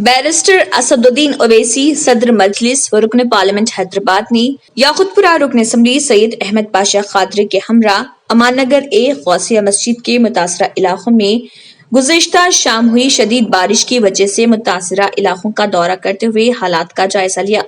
Barrister Asaduddin Owaisi सदर मजलिस व रुकन पार्लियामेंट हैदराबाद ने याकुतपुरा रुकन असम्बली सैयद अहमद पाशा खादरी के हमरा अमान नगर गौसिया मस्जिद के मुतासरा इलाकों में गुज़िश्ता शाम हुई शदीद बारिश की वजह से मुतासरा इलाकों का दौरा करते हुए हालात का जायजा लिया।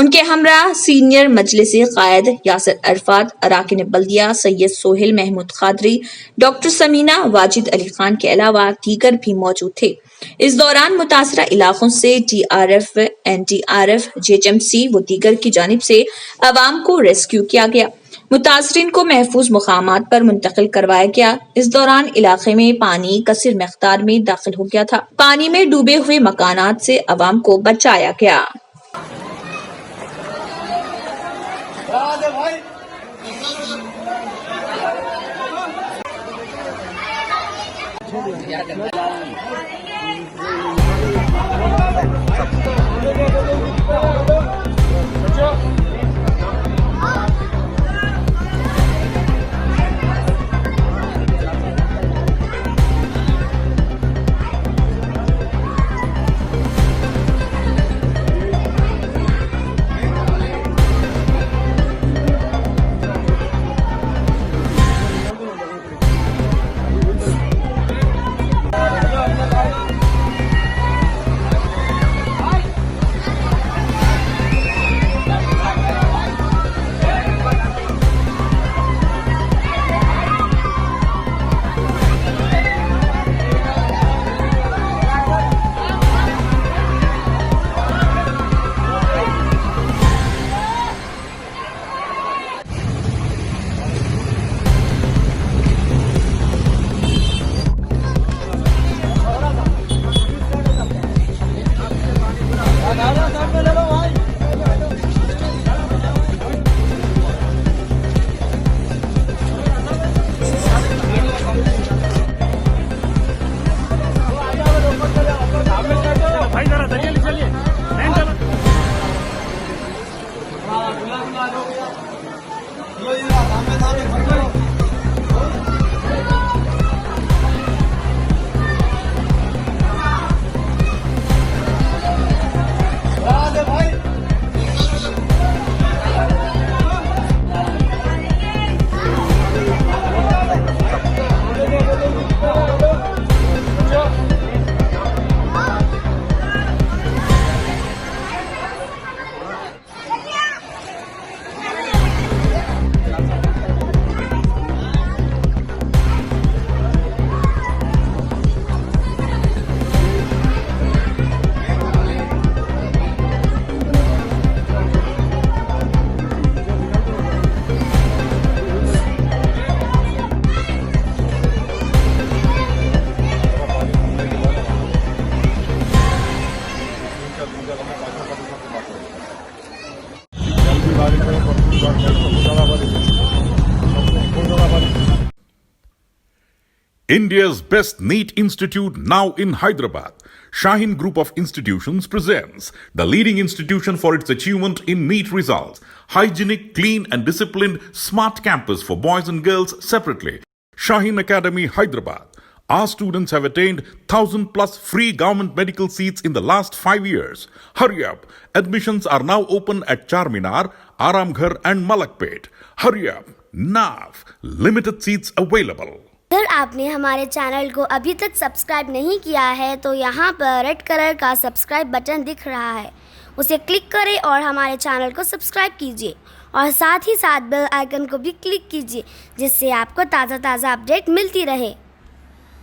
उनके हमरा सीनियर मजलिस कायद यासर अरफात, अराकिन बल्दिया सैयद सोहेल महमूद खादरी, डॉक्टर समीना, वाजिद अली खान के अलावा दीगर भी मौजूद थे। इस दौरान मुतासरा इलाकों से DRF, NDRF, JHMC व दीगर की जानिब से अवाम को रेस्क्यू किया गया। मुतासरीन को महफूज मुकामात पर मुंतकिल करवाया गया। इस दौरान इलाके में पानी कसीर मकदार में दाखिल हो गया था। पानी में डूबे हुए मकानात से अवाम को बचाया गया। India's best NEET institute now in Hyderabad. Shaheen Group of Institutions presents the leading institution for its achievement in NEET results. Hygienic, clean and disciplined smart campus for boys and girls separately. Shaheen Academy, Hyderabad. Our students have attained 1,000 plus free government medical seats in the last 5 years. Hurry up. Admissions are now open at Charminar, Aramghar and Malakpet. Hurry up. Now. Limited seats available. अगर आपने हमारे channel को अभी तक subscribe नहीं किया है तो यहाँ पर रेड कलर का सब्सक्राइब बटन दिख रहा है, उसे क्लिक करें और हमारे चैनल को सब्सक्राइब कीजिए और साथ ही साथ बेल आइकन को भी क्लिक कीजिए जिससे आपको ताज़ा अपडेट मिलती रहे।